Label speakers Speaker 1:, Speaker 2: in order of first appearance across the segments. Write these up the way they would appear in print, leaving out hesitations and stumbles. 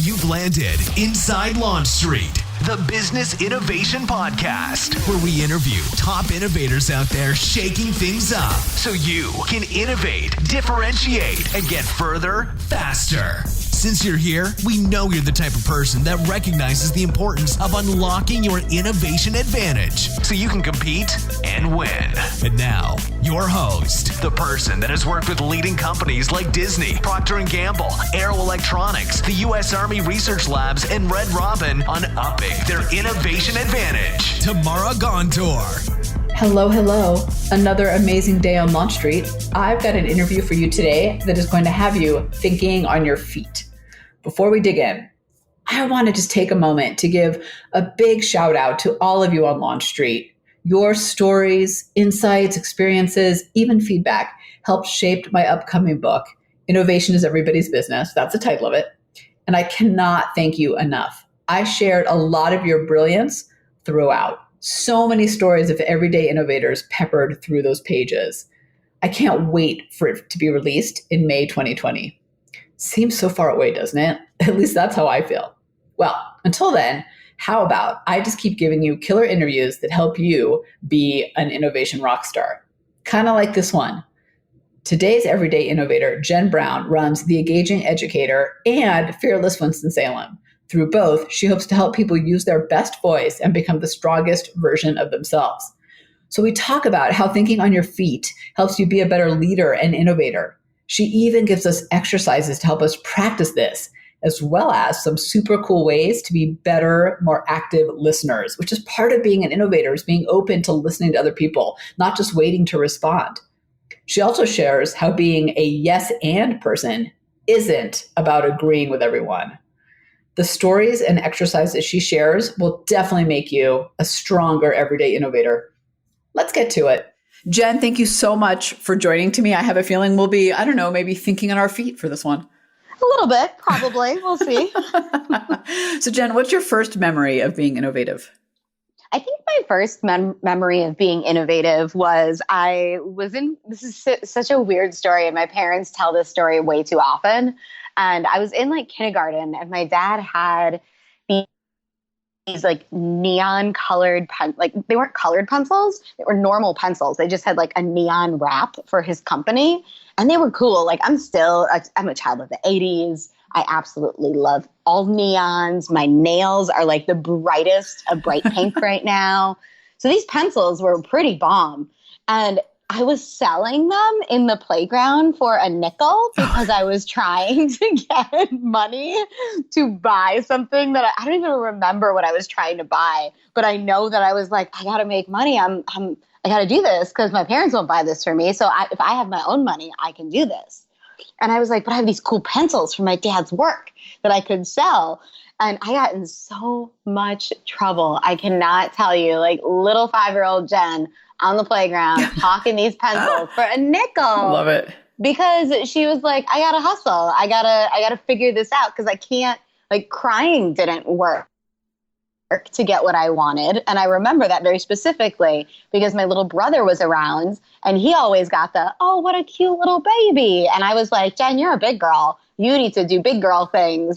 Speaker 1: You've landed inside Launch Street, the Business Innovation Podcast, where we interview top innovators out there shaking things up so you can innovate, differentiate, and get further faster. Since you're here, we know you're the type of person that recognizes the importance of unlocking your innovation advantage so you can compete and win. And now, your host, the person that has worked with leading companies like Disney, Procter & Gamble, Aero Electronics, the U.S. Army Research Labs, and Red Robin on upping their innovation advantage. Tamara Gontor.
Speaker 2: Hello. Another amazing day on Launch Street. I've got an interview for you today that is going to have you thinking on your feet. Before we dig in, I want to just take a moment to give a big shout out to all of you on Launch Street. Your stories, insights, experiences, even feedback helped shape my upcoming book, Innovation is Everybody's Business. That's the title of it. And I cannot thank you enough. I shared a lot of your brilliance throughout. So many stories of everyday innovators peppered through those pages. I can't wait for it to be released in May 2020. Seems so far away, doesn't it? At least that's how I feel. Well, until then, how about I just keep giving you killer interviews that help you be an innovation rock star? Kind of like this one. Today's everyday innovator, Jen Brown, runs the Engaging Educator and Fearless Winston-Salem. Through both, she hopes to help people use their best voice and become the strongest version of themselves. So we talk about how thinking on your feet helps you be a better leader and innovator. She even gives us exercises to help us practice this, as well as some super cool ways to be better, more active listeners, which is part of being an innovator, is being open to listening to other people, not just waiting to respond. She also shares how being a yes and person isn't about agreeing with everyone. The stories and exercises she shares will definitely make you a stronger everyday innovator. Let's get to it. Jen, thank you so much for joining me. I have a feeling we'll be, maybe thinking on our feet for this one.
Speaker 3: A little bit, probably. We'll see.
Speaker 2: So Jen, what's your first memory of being innovative?
Speaker 3: I think my first memory of being innovative was this is such a weird story, and my parents tell this story way too often. And I was in kindergarten, and my dad had these neon colored they weren't colored pencils, they were normal pencils. They just had a neon wrap for his company, and they were cool. I'm a child of the 80s. I absolutely love all neons. My nails are the brightest of bright pink right now. So these pencils were pretty bomb. And I was selling them in the playground for a nickel because I was trying to get money to buy something that I don't even remember what I was trying to buy. But I know that I was I got to make money. I got to do this because my parents won't buy this for me. So if I have my own money, I can do this. And I was but I have these cool pencils from my dad's work that I could sell. And I got in so much trouble. I cannot tell you, little 5-year-old Jen on the playground hawking these pencils for a nickel.
Speaker 2: Love it.
Speaker 3: Because she was I gotta hustle. I gotta figure this out because I can't, crying didn't work to get what I wanted. And I remember that very specifically because my little brother was around and he always got oh, what a cute little baby. And I was Jen, you're a big girl. You need to do big girl things.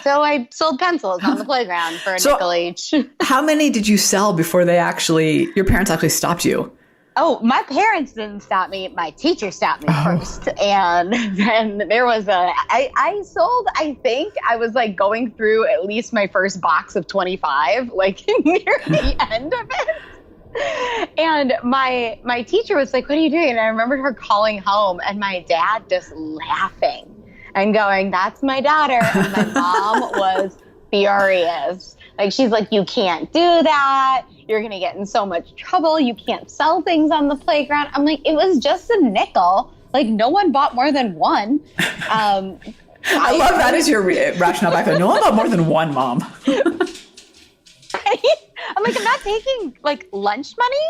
Speaker 3: So I sold pencils on the playground for a nickel each.
Speaker 2: How many did you sell before your parents actually stopped you?
Speaker 3: Oh, my parents didn't stop me. My teacher stopped me first. And then there was I sold, I think I was going through at least my first box of 25, near the end of it. And my teacher was what are you doing? And I remember her calling home and my dad just laughing and going, that's my daughter. And my mom was furious. She's you can't do that. You're going to get in so much trouble. You can't sell things on the playground. I'm it was just a nickel. No one bought more than one.
Speaker 2: I love that as your rationale back then. No one bought more than one, Mom.
Speaker 3: I'm I'm not taking lunch money.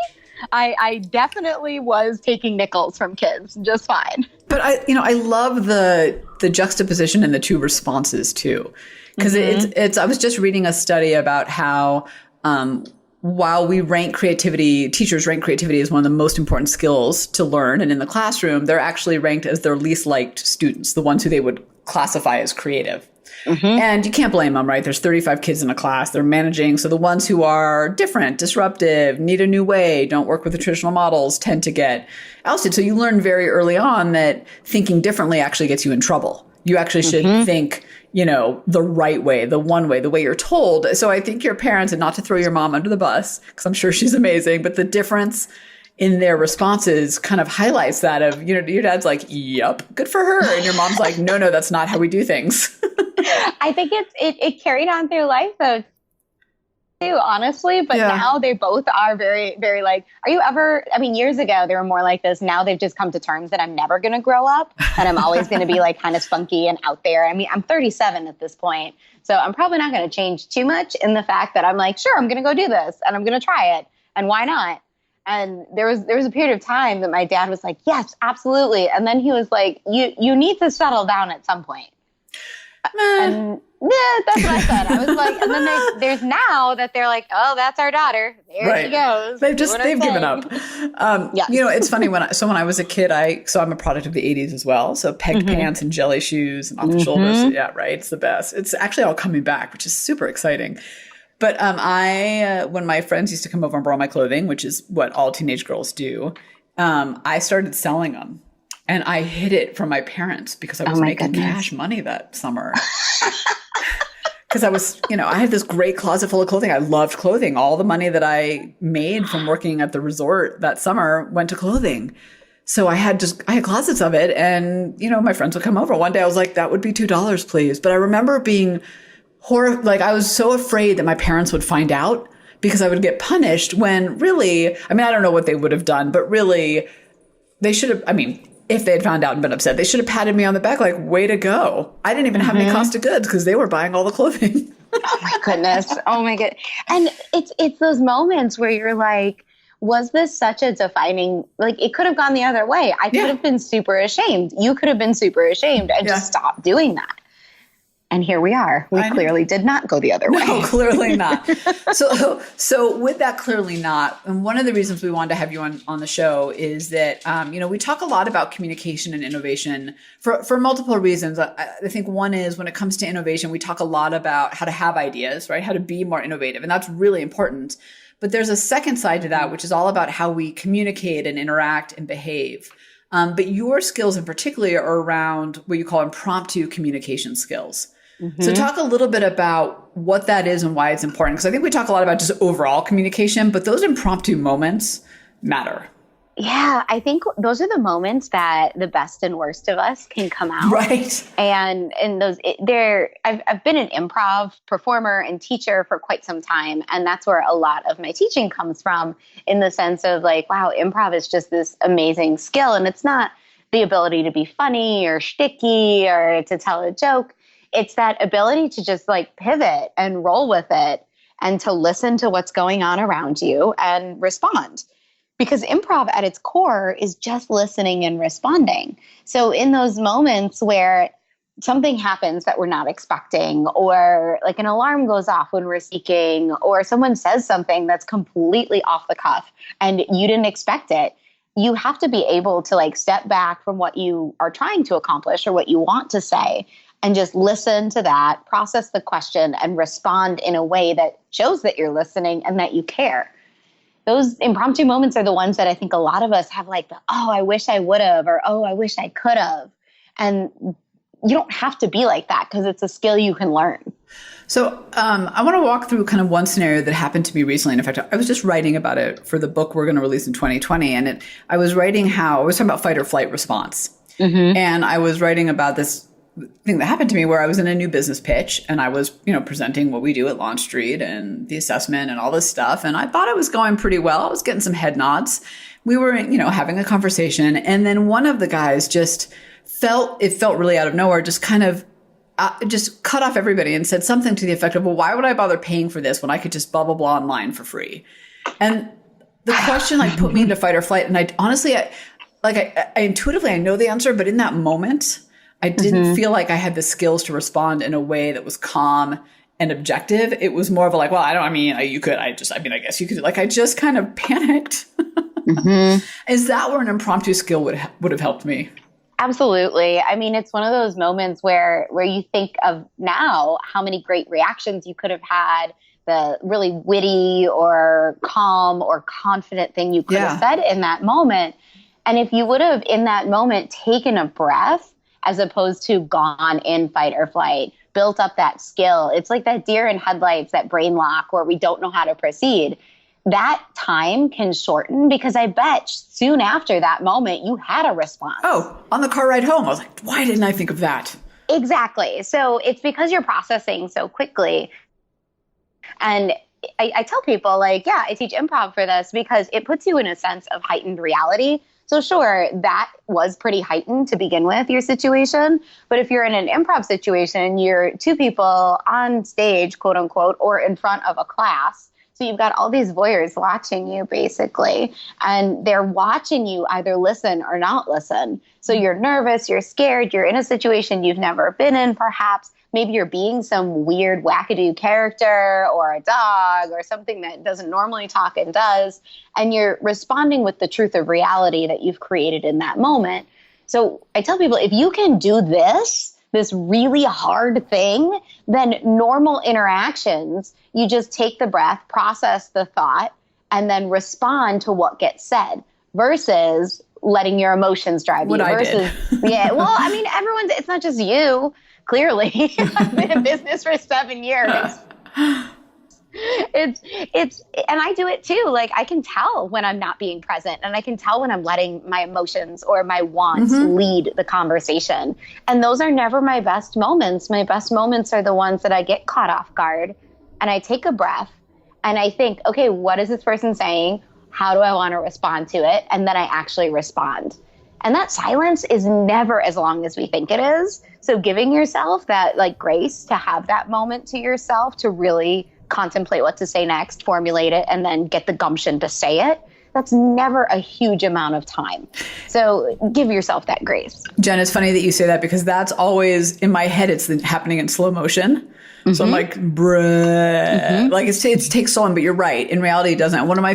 Speaker 3: I definitely was taking nickels from kids just fine.
Speaker 2: But I love the juxtaposition and the two responses too. Because it's I was just reading a study about how while we rank creativity, teachers rank creativity as one of the most important skills to learn. And in the classroom, they're actually ranked as their least liked students, the ones who they would classify as creative. And you can't blame them, right? There's 35 kids in a class. They're managing. So the ones who are different, disruptive, need a new way, don't work with the traditional models tend to get ousted. So you learn very early on that thinking differently actually gets you in trouble. You actually should think, the right way, the one way, the way you're told. So I think your parents, and not to throw your mom under the bus, because I'm sure she's amazing, but the difference in their responses kind of highlights that of, your dad's like, yep, good for her. And your mom's like, no, that's not how we do things.
Speaker 3: I think it carried on through life though, too, honestly. But now they both are very, very like, years ago, they were more like this. Now they've just come to terms that I'm never going to grow up and I'm always going to be like kind of spunky and out there. I'm 37 at this point, so I'm probably not going to change too much in the fact that I'm like, sure, I'm going to go do this and I'm going to try it. And why not? And there was a period of time that my dad was like, yes, absolutely. And then he was like, you need to settle down at some point. And that's what I said. I was like, and then there's now that they're like, oh, that's our daughter. There she goes.
Speaker 2: They've given up. It's funny when I was a kid, I'm a product of the 80s as well. So pegged pants and jelly shoes and off the shoulders. Yeah, right. It's the best. It's actually all coming back, which is super exciting. But when my friends used to come over and borrow my clothing, which is what all teenage girls do, I started selling them. And I hid it from my parents because I was making cash money that summer. Because I was, I had this great closet full of clothing. I loved clothing. All the money that I made from working at the resort that summer went to clothing. So I had closets of it. And, my friends would come over. One day I was like, that would be $2, please. But I remember being I was so afraid that my parents would find out because I would get punished when really, I don't know what they would have done, but really they should have, if they had found out and been upset, they should have patted me on the back like, way to go. I didn't even have any cost of goods because they were buying all the clothing.
Speaker 3: Oh my goodness. Oh my God. And it's those moments where you're like, was this such a defining, like it could have gone the other way. I could have been super ashamed. You could have been super ashamed and just stopped doing that. And here we are. We clearly did not go the other way.
Speaker 2: No, clearly not. So with that clearly not, and one of the reasons we wanted to have you on the show is that, we talk a lot about communication and innovation for multiple reasons. I think one is when it comes to innovation, we talk a lot about how to have ideas, right? How to be more innovative. And that's really important. But there's a second side to that, which is all about how we communicate and interact and behave. But your skills in particular are around what you call impromptu communication skills. So talk a little bit about what that is and why it's important. Because I think we talk a lot about just overall communication, but those impromptu moments matter.
Speaker 3: Yeah, I think those are the moments that the best and worst of us can come out.
Speaker 2: Right.
Speaker 3: And I've been an improv performer and teacher for quite some time. And that's where a lot of my teaching comes from, in the sense of like, wow, improv is just this amazing skill. And it's not the ability to be funny or shticky or to tell a joke. It's that ability to just like pivot and roll with it and to listen to what's going on around you and respond. Because improv at its core is just listening and responding. So in those moments where something happens that we're not expecting, or like an alarm goes off when we're speaking, or someone says something that's completely off the cuff and you didn't expect it, you have to be able to like step back from what you are trying to accomplish or what you want to say and just listen to that, process the question, and respond in a way that shows that you're listening and that you care. Those impromptu moments are the ones that I think a lot of us have like, oh, I wish I would have, or oh, I wish I could have. And you don't have to be like that because it's a skill you can learn.
Speaker 2: So I want to walk through kind of one scenario that happened to me recently. And in fact, I was just writing about it for the book we're going to release in 2020. And I was talking about fight or flight response. And I was writing about this thing that happened to me where I was in a new business pitch and I was, presenting what we do at Launch Street and the assessment and all this stuff. And I thought it was going pretty well. I was getting some head nods. We were, having a conversation. And then one of the guys just felt really out of nowhere, just kind of just cut off everybody and said something to the effect of, well, why would I bother paying for this when I could just blah, blah, blah online for free? And the question put me into fight or flight. And I honestly, I intuitively, I know the answer, but in that moment, I didn't feel like I had the skills to respond in a way that was calm and objective. It was more of a I guess you could, I just kind of panicked. Is that where an impromptu skill would have helped me?
Speaker 3: Absolutely. I mean, it's one of those moments where you think of now how many great reactions you could have had, the really witty or calm or confident thing you could have said in that moment. And if you would have in that moment taken a breath as opposed to gone in fight or flight, built up that skill, it's like that deer in headlights, that brain lock where we don't know how to proceed. That time can shorten because I bet soon after that moment, you had a response.
Speaker 2: Oh, on the car ride home, I was like, why didn't I think of that?
Speaker 3: Exactly. So it's because you're processing so quickly. And I tell people like, yeah, I teach improv for this because it puts you in a sense of heightened reality. So sure, that was pretty heightened to begin with, your situation. But if you're in an improv situation, you're two people on stage, quote unquote, or in front of a class. So you've got all these voyeurs watching you basically, and they're watching you either listen or not listen. So you're nervous, you're scared, you're in a situation you've never been in perhaps. Maybe you're being some weird wackadoo character or a dog or something that doesn't normally talk and does. And you're responding with the truth of reality that you've created in that moment. So I tell people, if you can do this really hard thing, then normal interactions, you just take the breath, process the thought, and then respond to what gets said versus letting your emotions drive you. Yeah, well, I mean, it's not just you, clearly. I've been in business for 7 years. And I do it too. Like I can tell when I'm not being present, and I can tell when I'm letting my emotions or my wants lead the conversation. And those are never my best moments. My best moments are the ones that I get caught off guard and I take a breath and I think, okay, what is this person saying? How do I want to respond to it? And then I actually respond. And that silence is never as long as we think it is. So giving yourself that like grace to have that moment to yourself to really contemplate what to say next, formulate it, and then get the gumption to say it. That's never a huge amount of time. So give yourself that grace.
Speaker 2: Jen, it's funny that you say that because that's always in my head. It's happening in slow motion. So I'm like, bruh, like it takes so long, but you're right. In reality, it doesn't. One of my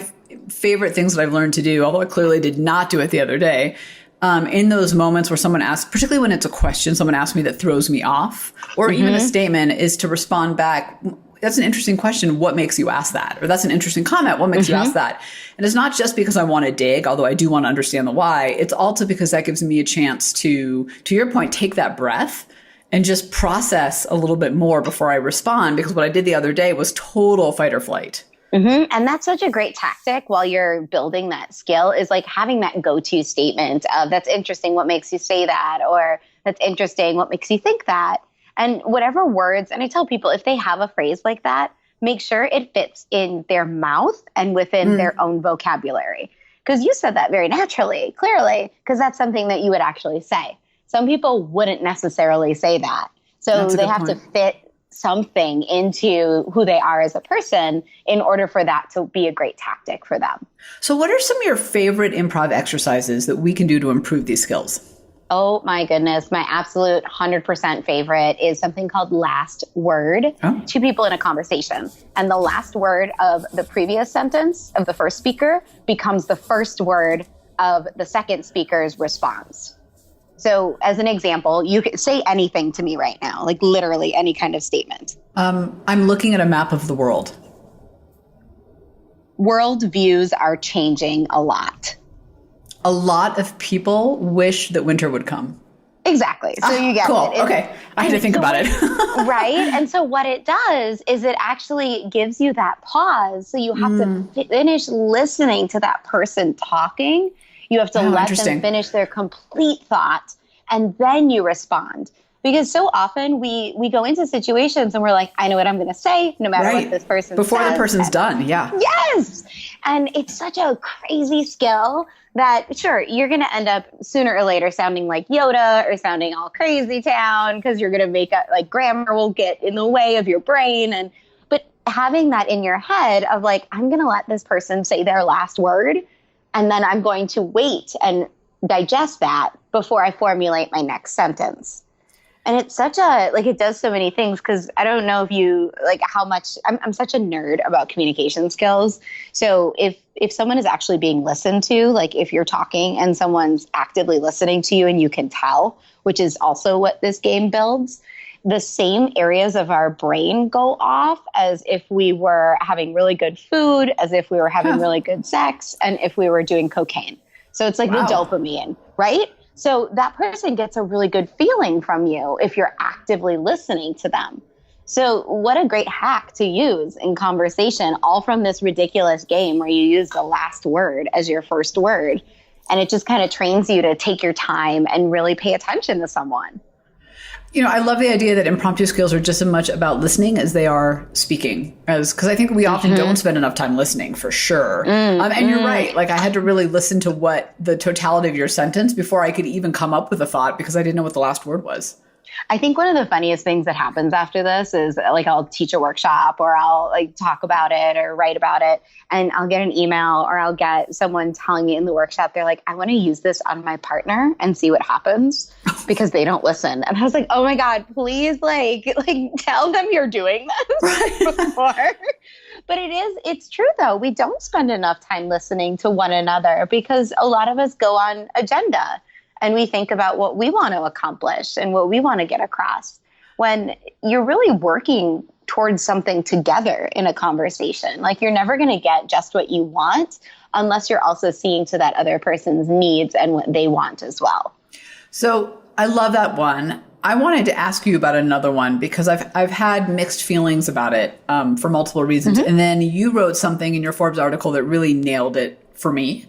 Speaker 2: favorite things that I've learned to do, although I clearly did not do it the other day, in those moments where someone asks, particularly when it's a question someone asks me that throws me off, or even a statement, is to respond back. That's an interesting question. What makes you ask that? Or that's an interesting comment. What makes you ask that? And it's not just because I want to dig, although I do want to understand the why. It's also because that gives me a chance to your point, take that breath and just process a little bit more before I respond. Because what I did the other day was total fight or flight.
Speaker 3: And that's such a great tactic while you're building that skill is like having that go-to statement of that's interesting. What makes you say that? Or that's interesting. What makes you think that? And whatever words, and I tell people if they have a phrase like that, make sure it fits in their mouth and within their own vocabulary. Because you said that very naturally, clearly, because that's something that you would actually say. Some people wouldn't necessarily say that. So they have to fit something into who they are as a person in order for that to be a great tactic for them.
Speaker 2: So what are some of your favorite improv exercises that we can do to improve these skills?
Speaker 3: Oh my goodness. My absolute 100% favorite is something called last word. Two people in a conversation. And the last word of the previous sentence of the first speaker becomes the first word of the second speaker's response. So as an example, you can say anything to me right now, like literally any kind of statement.
Speaker 2: I'm looking at a map of the world.
Speaker 3: World views are changing a lot.
Speaker 2: A lot of people wish that winter would come.
Speaker 3: Exactly. So you get
Speaker 2: cool.
Speaker 3: it.
Speaker 2: Okay. I had to think about it.
Speaker 3: Right. And so what it does is it actually gives you that pause. So you have to finish listening to that person talking. You have to let them finish their complete thought and then you respond. Because so often we go into situations and we're like, I know what I'm going to say, no matter what this person says.
Speaker 2: Before the person's done, yeah.
Speaker 3: Yes! And it's such a crazy skill that, sure, you're going to end up sooner or later sounding like Yoda or sounding all crazy town because you're going to make up, like, grammar will get in the way of your brain. But having that in your head of like, I'm going to let this person say their last word, and then I'm going to wait and digest that before I formulate my next sentence. And it's such a, like, it does so many things, because I don't know if you, like, how much, I'm such a nerd about communication skills. So if someone is actually being listened to, like if you're talking and someone's actively listening to you and you can tell, which is also what this game builds, the same areas of our brain go off as if we were having really good food, as if we were having really good sex, and if we were doing cocaine. So it's like the dopamine, right? So that person gets a really good feeling from you if you're actively listening to them. So what a great hack to use in conversation, all from this ridiculous game where you use the last word as your first word. And it just kind of trains you to take your time and really pay attention to someone.
Speaker 2: You know, I love the idea that impromptu skills are just as much about listening as they are speaking, because I think we often don't spend enough time listening, for sure. And you're right. Like, I had to really listen to what the totality of your sentence before I could even come up with a thought, because I didn't know what the last word was.
Speaker 3: I think one of the funniest things that happens after this is, like, I'll teach a workshop, or I'll like talk about it or write about it, and I'll get an email, or I'll get someone telling me in the workshop, they're like, I want to use this on my partner and see what happens, because they don't listen. And I was like, oh my God, please, like tell them you're doing this before. But it's true though. We don't spend enough time listening to one another, because a lot of us go on agenda. And we think about what we want to accomplish and what we want to get across, when you're really working towards something together in a conversation. Like, you're never going to get just what you want unless you're also seeing to that other person's needs and what they want as well.
Speaker 2: So I love that one. I wanted to ask you about another one, because I've had mixed feelings about it for multiple reasons. And then you wrote something in your Forbes article that really nailed it for me.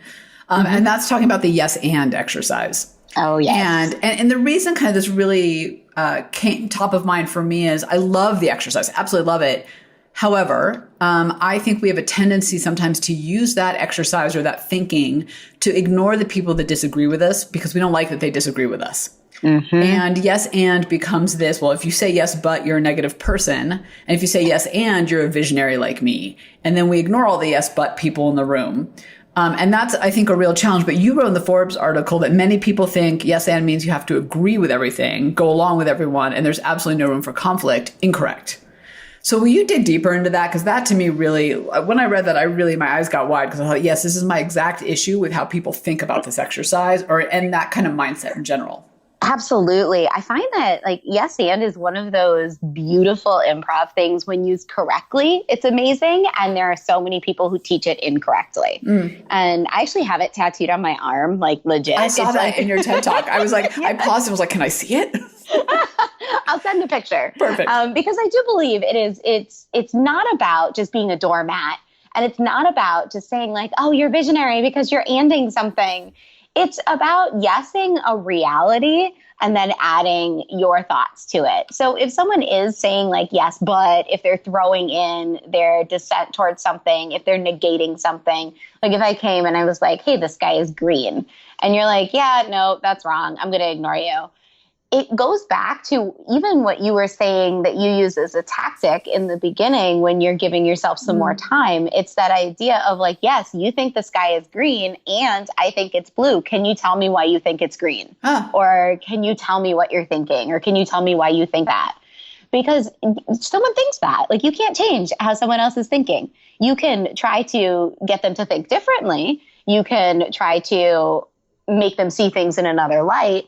Speaker 2: And that's talking about the yes and exercise.
Speaker 3: Oh, yes.
Speaker 2: And the reason kind of this really came top of mind for me is I love the exercise. Absolutely love it. However, I think we have a tendency sometimes to use that exercise or that thinking to ignore the people that disagree with us, because we don't like that they disagree with us. And yes and becomes this, well, if you say yes, but you're a negative person. And if you say yes and you're a visionary like me. And then we ignore all the yes, but people in the room. And that's, I think, a real challenge. But you wrote in the Forbes article that many people think yes and means you have to agree with everything, go along with everyone, and there's absolutely no room for conflict. Incorrect. So will you dig deeper into that? Because that, to me, really, when I read that, my eyes got wide, because I thought, yes, this is my exact issue with how people think about this exercise, and that kind of mindset in general.
Speaker 3: Absolutely. I find that, like, yes and is one of those beautiful improv things when used correctly. It's amazing. And there are so many people who teach it incorrectly. And I actually have it tattooed on my arm, like, legit.
Speaker 2: I saw that in your TED Talk. I was like, I paused and was like, can I see it?
Speaker 3: I'll send a picture.
Speaker 2: Perfect.
Speaker 3: Because I do believe it's not about just being a doormat. And it's not about just saying, like, oh, you're visionary because you're anding something. It's about yesing a reality and then adding your thoughts to it. So if someone is saying, like, yes, but if they're throwing in their dissent towards something, if they're negating something, like if I came and I was like, hey, the sky is green, and you're like, yeah, no, that's wrong, I'm going to ignore you. It goes back to even what you were saying that you use as a tactic in the beginning when you're giving yourself some more time. It's that idea of, like, yes, you think the sky is green and I think it's blue. Can you tell me why you think it's green? Or can you tell me what you're thinking? Or can you tell me why you think that? Because someone thinks that. Like, you can't change how someone else is thinking. You can try to get them to think differently. You can try to make them see things in another light.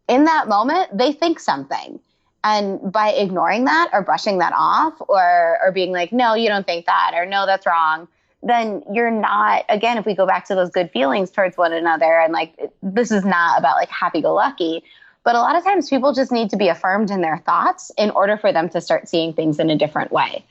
Speaker 3: In that moment, they think something. And by ignoring that or brushing that off or being like, no, you don't think that, or no, that's wrong, then you're not, again, if we go back to those good feelings towards one another, and, like, this is not about, like, happy-go-lucky, but a lot of times people just need to be affirmed in their thoughts in order for them to start seeing things in a different way.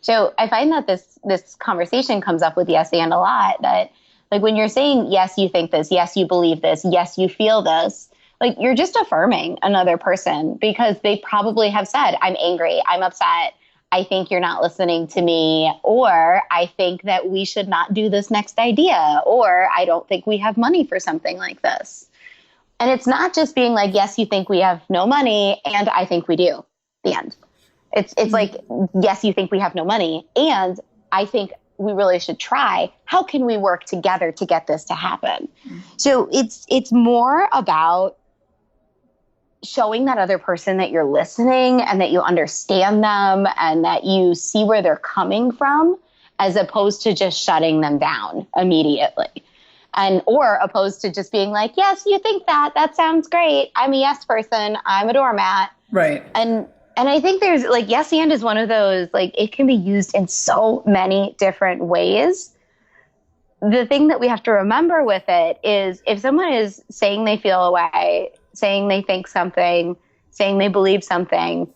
Speaker 3: So I find that this conversation comes up with yes and a lot, that, like, when you're saying, yes, you think this, yes, you believe this, yes, you feel this, like, you're just affirming another person, because they probably have said, I'm angry, I'm upset, I think you're not listening to me, or I think that we should not do this next idea, or I don't think we have money for something like this. And it's not just being like, yes, you think we have no money, and I think we do. The end. It's like, yes, you think we have no money, and I think we really should try. How can we work together to get this to happen? So it's more about showing that other person that you're listening and that you understand them and that you see where they're coming from, as opposed to just shutting them down immediately. And or opposed to just being like, yes, you think that. That sounds great. I'm a yes person. I'm a doormat.
Speaker 2: Right.
Speaker 3: And I think there's like, yes and is one of those, like, it can be used in so many different ways. The thing that we have to remember with it is if someone is saying they feel a way, saying they think something, saying they believe something,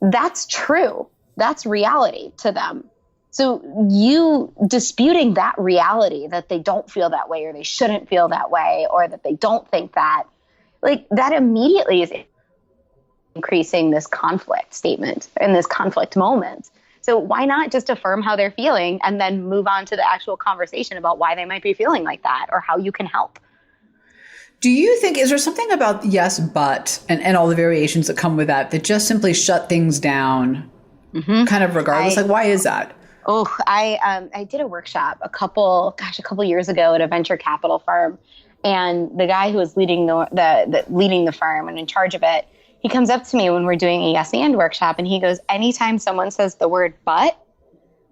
Speaker 3: that's true. That's reality to them. So you disputing that reality that they don't feel that way or they shouldn't feel that way or that they don't think that, like, that immediately is increasing this conflict statement and this conflict moment. So why not just affirm how they're feeling and then move on to the actual conversation about why they might be feeling like that or how you can help?
Speaker 2: Do you think, is there something about yes, but, and all the variations that come with that just simply shut things down kind of regardless? Like, why is that?
Speaker 3: Oh, I did a workshop a couple years ago at a venture capital firm, and the guy who was leading the firm and in charge of it, he comes up to me when we're doing a yes and workshop, and he goes, anytime someone says the word but,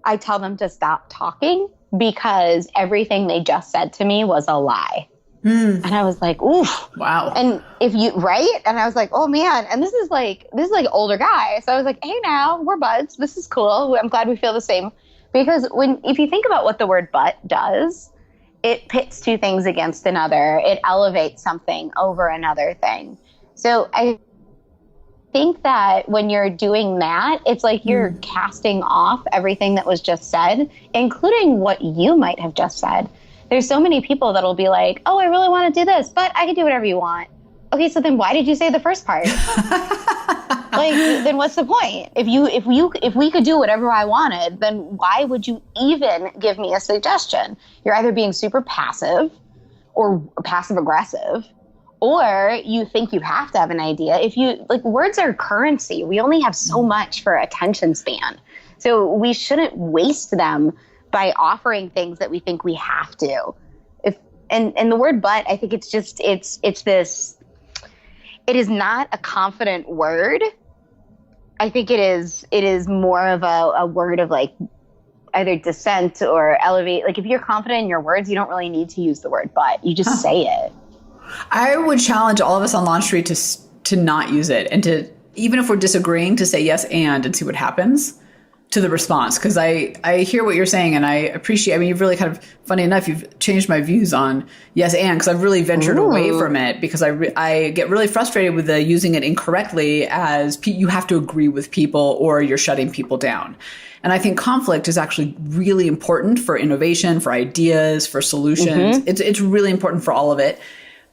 Speaker 3: I tell them to stop talking because everything they just said to me was a lie. And I was like, oof.
Speaker 2: Wow.
Speaker 3: And right? And I was like, oh man. And this is like older guy. So I was like, hey, now we're buds. This is cool. I'm glad we feel the same. Because if you think about what the word but does, it pits two things against another. It elevates something over another thing. So I think that when you're doing that, it's like you're casting off everything that was just said, including what you might have just said. There's so many people that'll be like, oh, I really want to do this, but I can do whatever you want. Okay, so then why did you say the first part? Like, then what's the point? If we could do whatever I wanted, then why would you even give me a suggestion? You're either being super passive or passive aggressive, or you think you have to have an idea. Words are currency. We only have so much for attention span. So we shouldn't waste them by offering things that we think we have to. And the word but, I think it's this, it is not a confident word. I think it is more of a word of like either dissent or elevate. Like if you're confident in your words, you don't really need to use the word but. You just say it.
Speaker 2: I would challenge all of us on Launch Street to not use it and to, even if we're disagreeing, to say yes and see what happens to the response. Because I hear what you're saying and I appreciate, I mean, you've really kind of, funny enough, you've changed my views on yes and, because I've really ventured away from it because I get really frustrated with using it incorrectly as you have to agree with people or you're shutting people down. And I think conflict is actually really important for innovation, for ideas, for solutions. It's really important for all of it.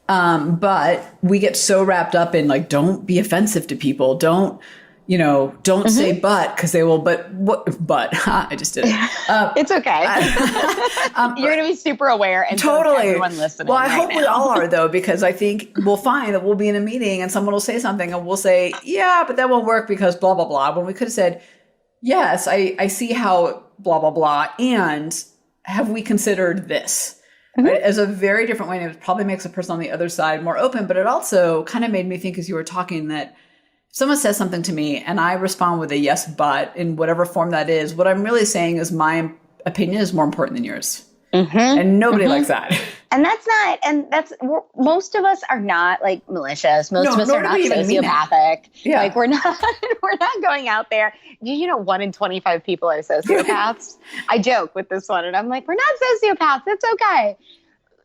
Speaker 2: But we get so wrapped up in like, don't be offensive to people. Don't say but, because they will, but I just did it.
Speaker 3: It's okay. You're going to be super aware and
Speaker 2: totally.
Speaker 3: Everyone listening.
Speaker 2: Well, I hope we all are though, because I think we'll find that we'll be in a meeting and someone will say something and we'll say, yeah, but that won't work because blah, blah, blah. When we could have said, yes, I see how blah, blah, blah. And have we considered this? Right? As a very different way. And it probably makes a person on the other side more open, but it also kind of made me think as you were talking that if someone says something to me and I respond with a yes, but in whatever form that is, what I'm really saying is my opinion is more important than yours. And nobody likes that.
Speaker 3: And most of us are not like malicious. Most of us are not sociopathic.
Speaker 2: Yeah.
Speaker 3: Like we're not going out there. 1 in 25 people are sociopaths. I joke with this one and I'm like, we're not sociopaths. It's okay.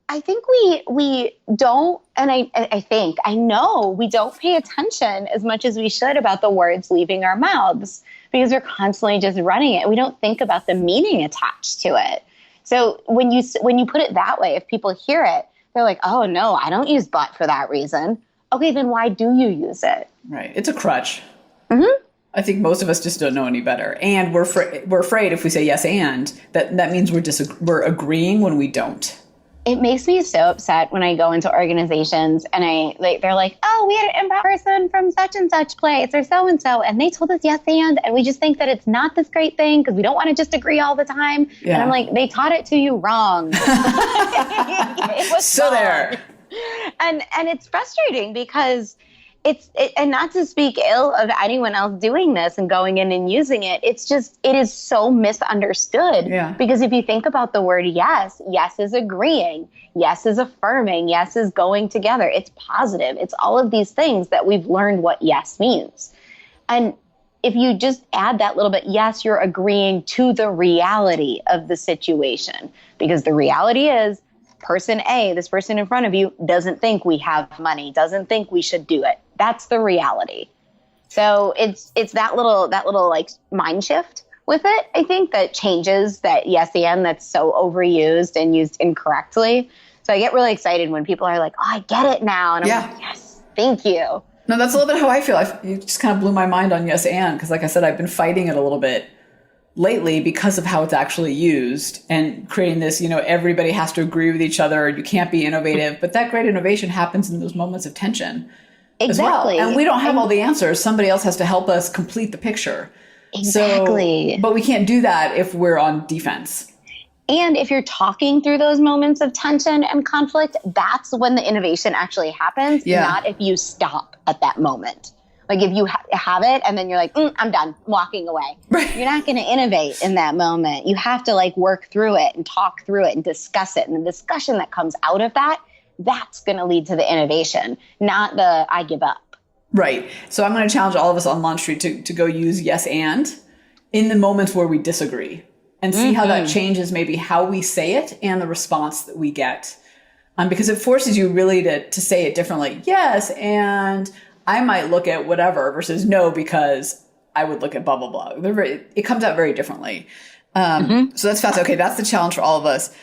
Speaker 3: I think we don't, and I know we don't pay attention as much as we should about the words leaving our mouths because we're constantly just running it. We don't think about the meaning attached to it. So when you put it that way, if people hear it, they're like, oh no, I don't use but for that reason. Okay, then why do you use it?
Speaker 2: Right. It's a crutch. I think most of us just don't know any better. And we're afraid if we say yes and, that means we're agreeing when we don't.
Speaker 3: It makes me so upset when I go into organizations and they're like, oh, we had an improv person from such and such place or so-and-so, and they told us yes and we just think that it's not this great thing because we don't want to just agree all the time. Yeah. And I'm like, they taught it to you wrong. It was
Speaker 2: so
Speaker 3: wrong.
Speaker 2: There.
Speaker 3: And it's frustrating because and not to speak ill of anyone else doing this and going in and using it. It's just, it is so misunderstood.
Speaker 2: Yeah.
Speaker 3: Because if you think about the word yes, yes is agreeing, yes is affirming, yes is going together. It's positive. It's all of these things that we've learned what yes means. And if you just add that little bit, yes, you're agreeing to the reality of the situation, because the reality is person A, this person in front of you, doesn't think we have money, doesn't think we should do it. That's the reality. So it's that little like mind shift with it, I think, that changes that yes and that's so overused and used incorrectly. So I get really excited when people are like, oh, I get it now. And I'm like, yes, thank you.
Speaker 2: No, that's a little bit how I feel. You just kind of blew my mind on yes and, because like I said, I've been fighting it a little bit lately because of how it's actually used and creating this, everybody has to agree with each other. You can't be innovative, but that great innovation happens in those moments of tension.
Speaker 3: Exactly.
Speaker 2: As well. And we don't have all the answers. Somebody else has to help us complete the picture.
Speaker 3: Exactly.
Speaker 2: But we can't do that if we're on defense.
Speaker 3: And if you're talking through those moments of tension and conflict, that's when the innovation actually happens, not if you stop at that moment. Like if you have it and then you're like, I'm done, I'm walking away. Right. You're not going to innovate in that moment. You have to like work through it and talk through it and discuss it. And the discussion that comes out of that, that's going to lead to the innovation, not the I give up.
Speaker 2: Right. So I'm going to challenge all of us on Launch Street to go use yes and in the moments where we disagree. And see how that changes maybe how we say it and the response that we get. Because it forces you really to say it differently. Yes, and I might look at whatever versus no, because I would look at blah, blah, blah. It comes out very differently. So that's fast. Okay, that's the challenge for all of us.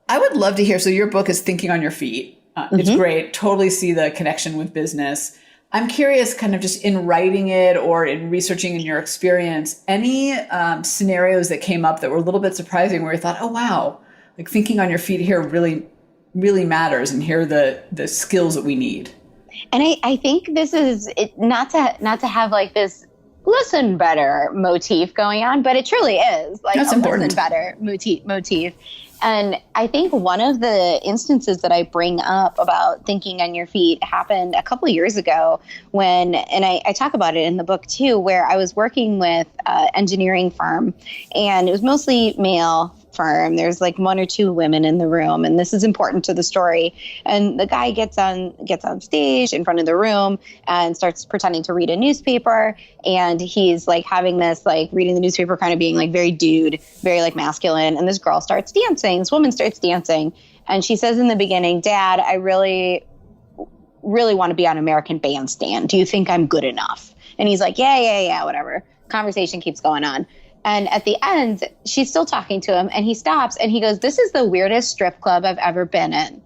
Speaker 2: I would love to hear, so your book is Thinking on Your Feet. It's great. Totally see the connection with business. I'm curious, kind of just in writing it or in researching in your experience, any scenarios that came up that were a little bit surprising where you thought, oh, wow, like thinking on your feet here really, really matters. And here are the skills that we need.
Speaker 3: And I think this is not to have like this listen better motif going on, but it truly is like
Speaker 2: That's
Speaker 3: a
Speaker 2: important.
Speaker 3: listen better motif. And I think one of the instances that I bring up about thinking on your feet happened a couple of years ago and I talk about it in the book too, where I was working with an engineering firm and it was mostly male firm. There's like one or two women in the room, and this is important to the story. And the guy gets on stage in front of the room and starts pretending to read a newspaper. And he's like having this like reading the newspaper, kind of being like very dude, very like masculine. And this girl starts dancing. This woman starts dancing, and she says in the beginning, "Dad, I really, really want to be on American Bandstand. Do you think I'm good enough?" And he's like, yeah, whatever. Conversation keeps going on. And at the end, she's still talking to him, and he stops and he goes, "This is the weirdest strip club I've ever been in."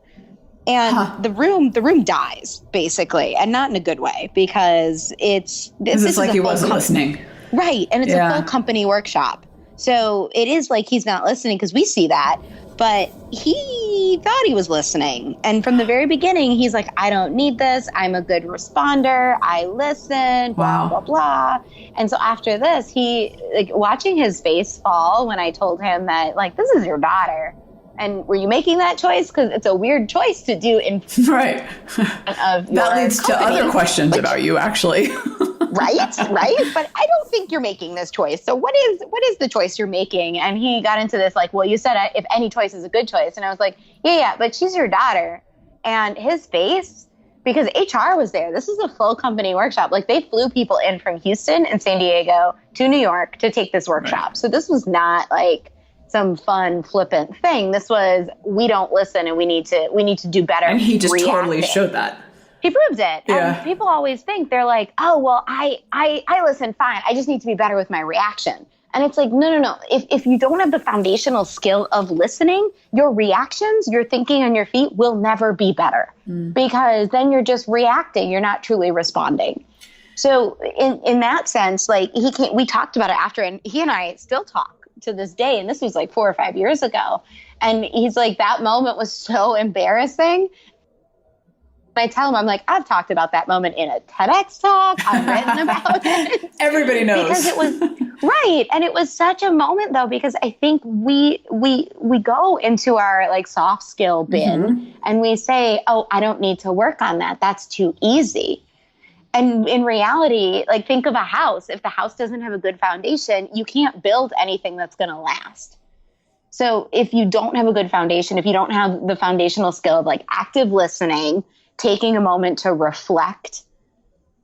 Speaker 3: And the room dies, basically, and not in a good way, because this is
Speaker 2: like he wasn't listening.
Speaker 3: Right. And it's a full company workshop. So it is like he's not listening, because we see that, but he thought he was listening. And from the very beginning, he's like, "I don't need this. I'm a good responder. I listen, blah, blah, blah." And so after this, he, like, watching his face fall when I told him that, like, this is your daughter. And were you making that choice? Because it's a weird choice to do in front of your
Speaker 2: That leads to other questions about you, actually.
Speaker 3: Right. But I don't think you're making this choice. So what is the choice you're making? And he got into this like, "Well, you said if any choice is a good choice." And I was like, yeah, but she's your daughter. And his face, because HR was there. This is a full company workshop. Like, they flew people in from Houston and San Diego to New York to take this workshop. Right. So this was not like some fun, flippant thing. This was, we don't listen and we need to do better.
Speaker 2: And he just totally showed that.
Speaker 3: He proved it.
Speaker 2: Yeah.
Speaker 3: And people always think, they're like, "Oh, well, I listen fine. I just need to be better with my reaction." And it's like, no. If you don't have the foundational skill of listening, your reactions, your thinking on your feet will never be better, because then you're just reacting. You're not truly responding. So in that sense, like, we talked about it after, and he and I still talk to this day. And this was like 4 or 5 years ago. And he's like, that moment was so embarrassing. I tell him, I'm like, I've talked about that moment in a TEDx talk. I've written about it.
Speaker 2: Everybody knows.
Speaker 3: Because it was right. And it was such a moment, though, because I think we go into our like soft skill bin and we say, "Oh, I don't need to work on that. That's too easy." And in reality, like think of a house. If the house doesn't have a good foundation, you can't build anything that's going to last. So if you don't have a good foundation, if you don't have the foundational skill of like active listening, taking a moment to reflect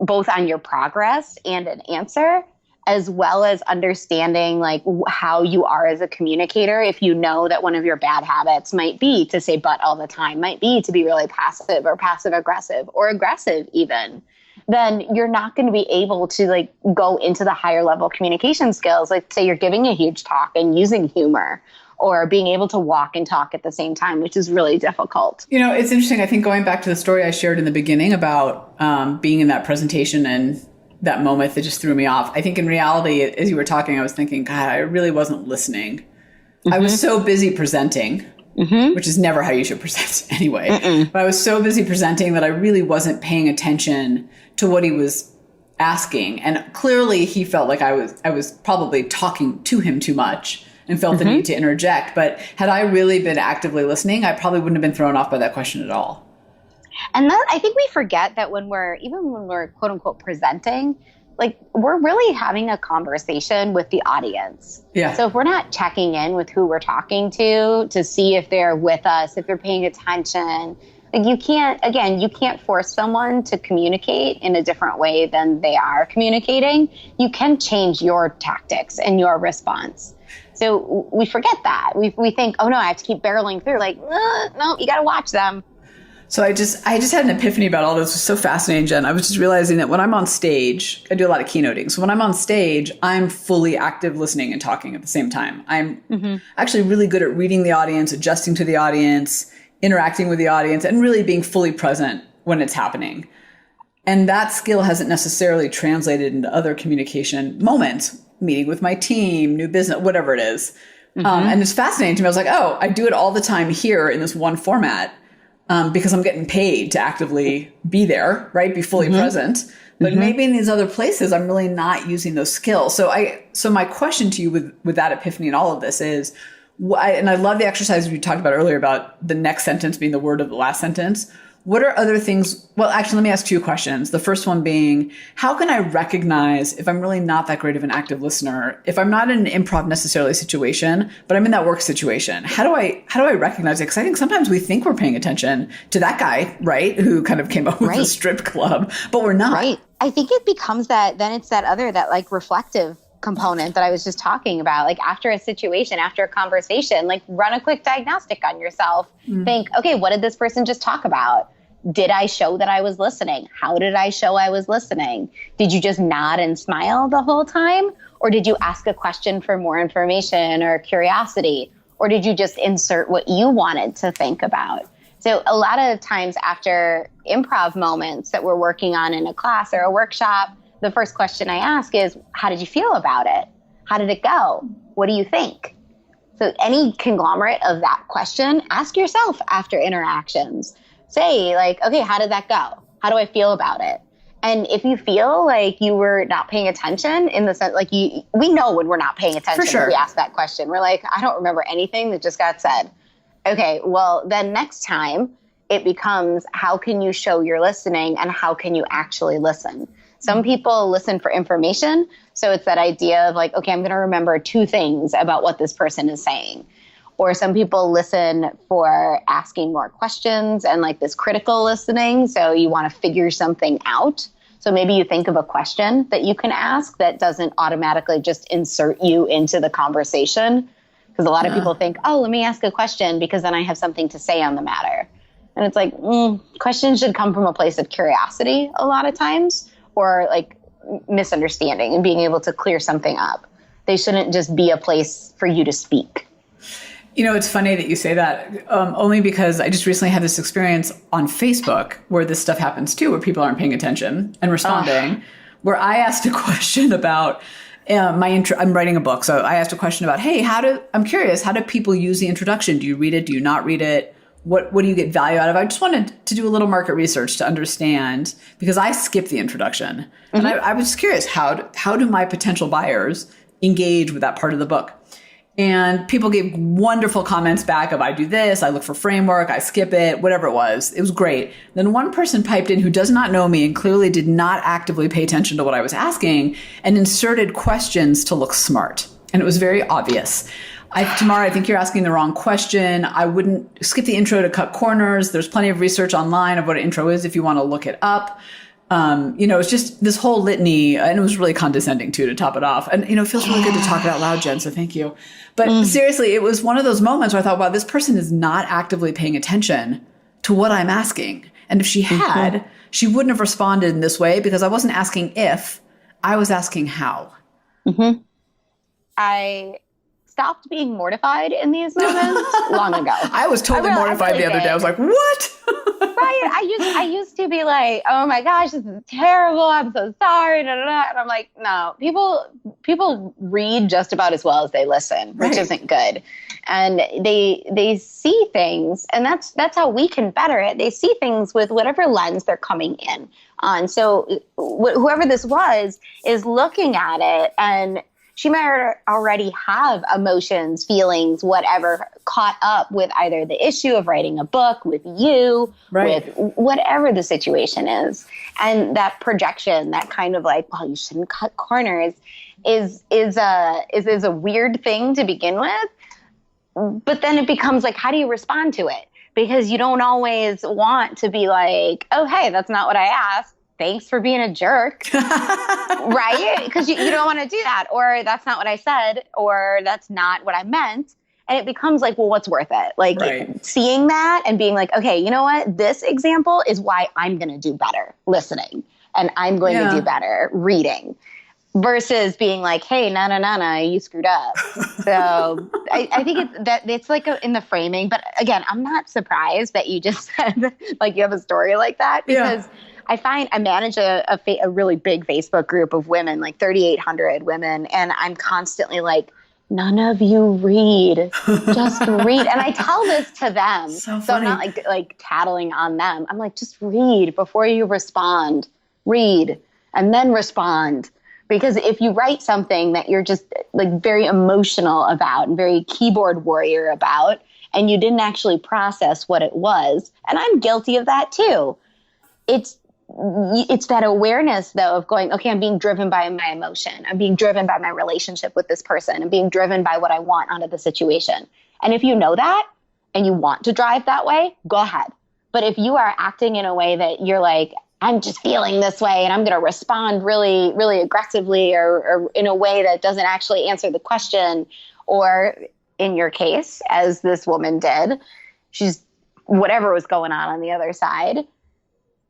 Speaker 3: both on your progress and an answer, as well as understanding like how you are as a communicator. If you know that one of your bad habits might be to say but all the time, might be to be really passive or passive aggressive or aggressive even, then you're not going to be able to like go into the higher level communication skills. Like say you're giving a huge talk and using humor or being able to walk and talk at the same time, which is really difficult.
Speaker 2: You know, it's interesting. I think going back to the story I shared in the beginning about being in that presentation and that moment that just threw me off. I think in reality, as you were talking, I was thinking, God, I really wasn't listening. Mm-hmm. I was so busy presenting, which is never how you should present anyway. But I was so busy presenting that I really wasn't paying attention to what he was asking. And clearly he felt like I was probably talking to him too much and felt the need to interject. But had I really been actively listening, I probably wouldn't have been thrown off by that question at all.
Speaker 3: And that, I think we forget that when we're quote unquote presenting, like we're really having a conversation with the audience.
Speaker 2: Yeah.
Speaker 3: So if we're not checking in with who we're talking to see if they're with us, if they're paying attention, like you can't force someone to communicate in a different way than they are communicating. You can change your tactics and your response. So we forget that. We think, oh no, I have to keep barreling through. Like, no, you got to watch them.
Speaker 2: So I just had an epiphany about all this. It was so fascinating, Jen. I was just realizing that when I'm on stage, I do a lot of keynoting. So when I'm on stage, I'm fully active listening and talking at the same time. I'm actually really good at reading the audience, adjusting to the audience, interacting with the audience, and really being fully present when it's happening. And that skill hasn't necessarily translated into other communication moments, meeting with my team, new business, whatever it is. And it's fascinating to me. I was like, oh, I do it all the time here in this one format. Because I'm getting paid to actively be there, right? Be fully present. But maybe in these other places, I'm really not using those skills. So my question to you with that epiphany and all of this is, and I love the exercise we talked about earlier about the next sentence being the word of the last sentence. What are other things? Well, actually, let me ask 2 questions. The first one being, how can I recognize if I'm really not that great of an active listener, if I'm not in an improv necessarily situation, but I'm in that work situation? How do I recognize it? Because I think sometimes we think we're paying attention to that guy, right, who kind of came up with the strip club, but we're not.
Speaker 3: Right. I think it becomes that like reflective component that I was just talking about. Like after a situation, after a conversation, like run a quick diagnostic on yourself. Think, okay, what did this person just talk about? Did I show that I was listening? How did I show I was listening? Did you just nod and smile the whole time? Or did you ask a question for more information or curiosity? Or did you just insert what you wanted to think about? So a lot of times after improv moments that we're working on in a class or a workshop, the first question I ask is, how did you feel about it? How did it go? What do you think? So any conglomerate of that question, ask yourself after interactions. Say like, okay, how did that go? How do I feel about it? And if you feel like you were not paying attention in the sense, like we know when we're not paying attention when we ask that question. We're like, I don't remember anything that just got said. Okay, well then next time it becomes, how can you show you're listening and how can you actually listen? Some people listen for information. So it's that idea of like, okay, I'm going to remember 2 things about what this person is saying. Or some people listen for asking more questions and like this critical listening. So you want to figure something out. So maybe you think of a question that you can ask that doesn't automatically just insert you into the conversation. Because a lot of people think, oh, let me ask a question because then I have something to say on the matter. And it's like, questions should come from a place of curiosity a lot of times. Or like misunderstanding and being able to clear something up. They shouldn't just be a place for you to speak.
Speaker 2: You know, it's funny that you say that, only because I just recently had this experience on Facebook where this stuff happens too, where people aren't paying attention and responding, where I asked a question about I'm writing a book. So I asked a question about, hey, I'm curious, how do people use the introduction? Do you read it? Do you not read it? What do you get value out of? I just wanted to do a little market research to understand, because I skip the introduction. And I was just curious, how do my potential buyers engage with that part of the book? And people gave wonderful comments back of, I do this, I look for framework, I skip it, whatever it was. It was great. Then one person piped in who does not know me and clearly did not actively pay attention to what I was asking and inserted questions to look smart. And it was very obvious. Tamara, I think you're asking the wrong question. I wouldn't skip the intro to cut corners. There's plenty of research online of what an intro is if you want to look it up. It's just this whole litany, and it was really condescending too, to top it off. And, it feels really good to talk it out loud, Jen, so thank you. But seriously, it was one of those moments where I thought, wow, this person is not actively paying attention to what I'm asking. And if she had, she wouldn't have responded in this way because I wasn't asking if, I was asking how.
Speaker 3: Mm-hmm. I stopped being mortified in these moments long ago.
Speaker 2: I was totally mortified the other day. I was like, what?
Speaker 3: Right. I used to be like, oh my gosh, this is terrible. I'm so sorry. Da, da, da. And I'm like, no, people read just about as well as they listen, which isn't good. And they see things, and that's how we can better it. They see things with whatever lens they're coming in on. So whoever this was is looking at it, and she might already have emotions, feelings, whatever, caught up with either the issue of writing a book, with you, with whatever the situation is. And that projection, that kind of like, well, you shouldn't cut corners, is a weird thing to begin with. But then it becomes like, how do you respond to it? Because you don't always want to be like, oh, hey, that's not what I asked. Thanks for being a jerk, right? Because you don't want to do that, or that's not what I said, or that's not what I meant. And it becomes like, well, what's worth it? Like seeing that and being like, okay, you know what? This example is why I'm going to do better listening, and I'm going to do better reading, versus being like, hey, no, you screwed up. So I think it's like in the framing. But again, I'm not surprised that you just said like you have a story like that, because I manage a really big Facebook group of women, like 3,800 women. And I'm constantly like, none of you read, just read. And I tell this to them. So I'm not like tattling on them. I'm like, just read before you respond. Read and then respond. Because if you write something that you're just like very emotional about and very keyboard warrior about, and you didn't actually process what it was, and I'm guilty of that too. It's that awareness, though, of going, okay, I'm being driven by my emotion. I'm being driven by my relationship with this person. I'm being driven by what I want out of the situation. And if you know that and you want to drive that way, go ahead. But if you are acting in a way that you're like, I'm just feeling this way and I'm going to respond really, really aggressively or in a way that doesn't actually answer the question, or in your case, as this woman did, she's whatever was going on the other side.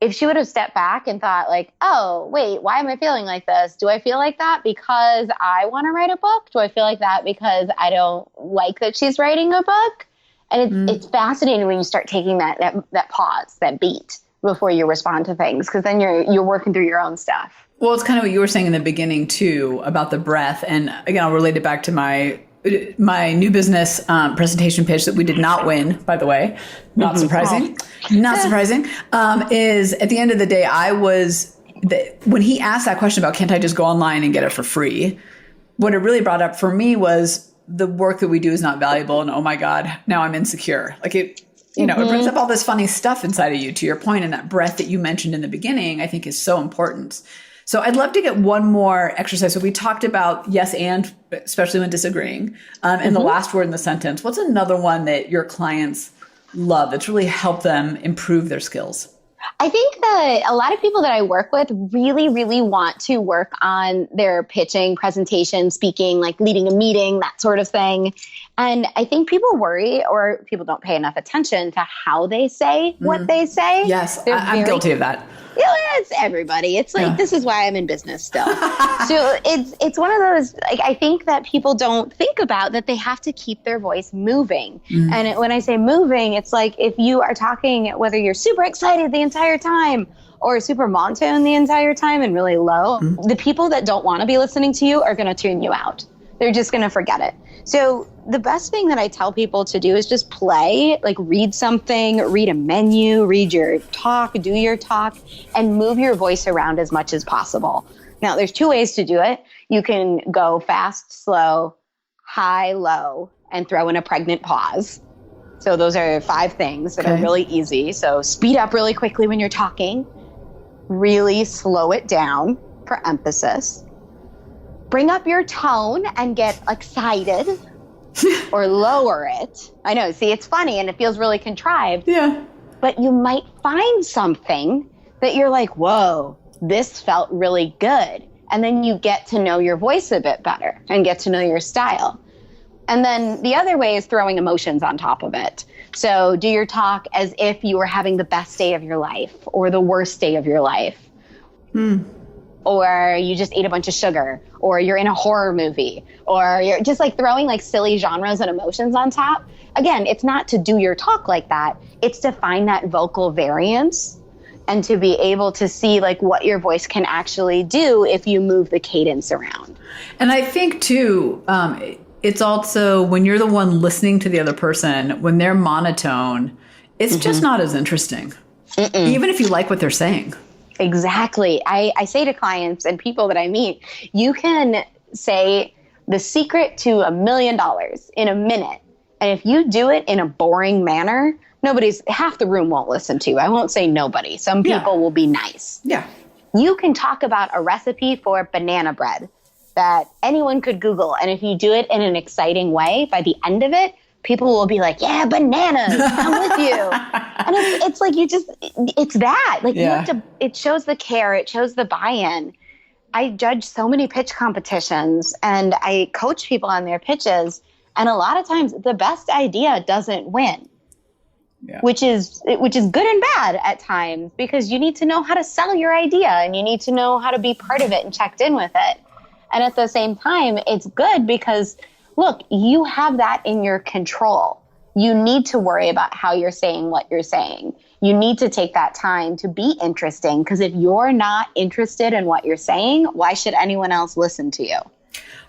Speaker 3: If she would have stepped back and thought like, oh, wait, why am I feeling like this? Do I feel like that because I want to write a book? Do I feel like that because I don't like that she's writing a book? And it's fascinating when you start taking that pause, that beat before you respond to things, because then you're working through your own stuff. Well,
Speaker 2: it's kind of what you were saying in the beginning too about the breath. And again, I'll relate it back to my new business presentation pitch that we did not win, by the way. Not surprising. Not surprising. Is at the end of the day, when he asked that question about can't I just go online and get it for free, what it really brought up for me was the work that we do is not valuable. And oh my God, now I'm insecure. Like it brings up all this funny stuff inside of you, to your point, and that breath that you mentioned in the beginning, I think is so important. So I'd love to get one more exercise. So we talked about yes and, especially when disagreeing, and the last word in the sentence. What's another one that your clients love that's really helped them improve their skills?
Speaker 3: I think that a lot of people that I work with really, really want to work on their pitching, presentation, speaking, like leading a meeting, that sort of thing. And I think people worry, or people don't pay enough attention to how they say what they say.
Speaker 2: Yes, I'm guilty of that.
Speaker 3: It's everybody. It's like, this is why I'm in business still. So it's one of those, like, I think that people don't think about that they have to keep their voice moving. And when I say moving, it's like if you are talking, whether you're super excited the entire time or super monotone the entire time and really low, the people that don't want to be listening to you are going to tune you out. They're just going to forget it. So the best thing that I tell people to do is just play, like read something, read a menu, read your talk, do your talk, and move your voice around as much as possible. Now, there's two ways to do it. You can go fast, slow, high, low, and throw in a pregnant pause. So those are 5 things that are really easy. So speed up really quickly when you're talking. Really slow it down for emphasis. Bring up your tone and get excited or lower it. I know, see, it's funny and it feels really contrived.
Speaker 2: Yeah.
Speaker 3: But you might find something that you're like, whoa, this felt really good. And then you get to know your voice a bit better and get to know your style. And then the other way is throwing emotions on top of it. So do your talk as if you were having the best day of your life or the worst day of your life. Or you just ate a bunch of sugar, or you're in a horror movie, or you're just like throwing like silly genres and emotions on top. Again, it's not to do your talk like that. It's to find that vocal variance and to be able to see like what your voice can actually do if you move the cadence around.
Speaker 2: And I think too, it's also when you're the one listening to the other person, when they're monotone, it's just not as interesting, even if you like what they're saying.
Speaker 3: Exactly. I say to clients and people that I meet, you can say the secret to $1 million in a minute. And if you do it in a boring manner, half the room won't listen to you. I won't say nobody. Some people will be nice.
Speaker 2: Yeah.
Speaker 3: You can talk about a recipe for banana bread that anyone could Google. And if you do it in an exciting way, by the end of it, people will be like, yeah, bananas, I'm with you. And it's like, it's that. Like, you have to, it shows the care, it shows the buy-in. I judge so many pitch competitions and I coach people on their pitches. And a lot of times the best idea doesn't win, which is good and bad at times, because you need to know how to sell your idea and you need to know how to be part of it and checked in with it. And at the same time, it's good because look, you have that in your control. You need to worry about how you're saying what you're saying. You need to take that time to be interesting, because if you're not interested in what you're saying, why should anyone else listen to you?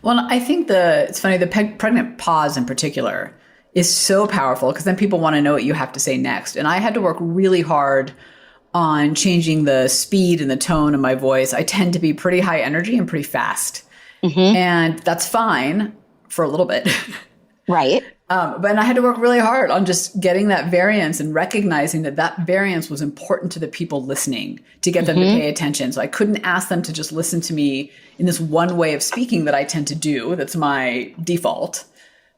Speaker 2: Well, I think it's funny, the pregnant pause in particular is so powerful, because then people want to know what you have to say next. And I had to work really hard on changing the speed and the tone of my voice. I tend to be pretty high energy and pretty fast. And that's fine for a little bit.
Speaker 3: Right.
Speaker 2: But I had to work really hard on just getting that variance and recognizing that variance was important to the people listening, to get them to pay attention. So I couldn't ask them to just listen to me in this one way of speaking that I tend to do. That's my default.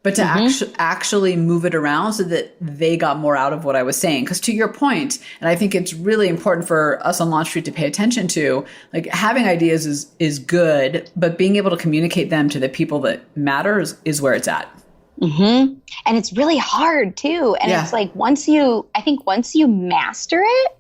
Speaker 2: But to actually move it around so that they got more out of what I was saying. Because to your point, and I think it's really important for us on Launch Street to pay attention to, like, having ideas is good, but being able to communicate them to the people that matters is where it's at.
Speaker 3: And it's really hard too. And it's like, once you master it,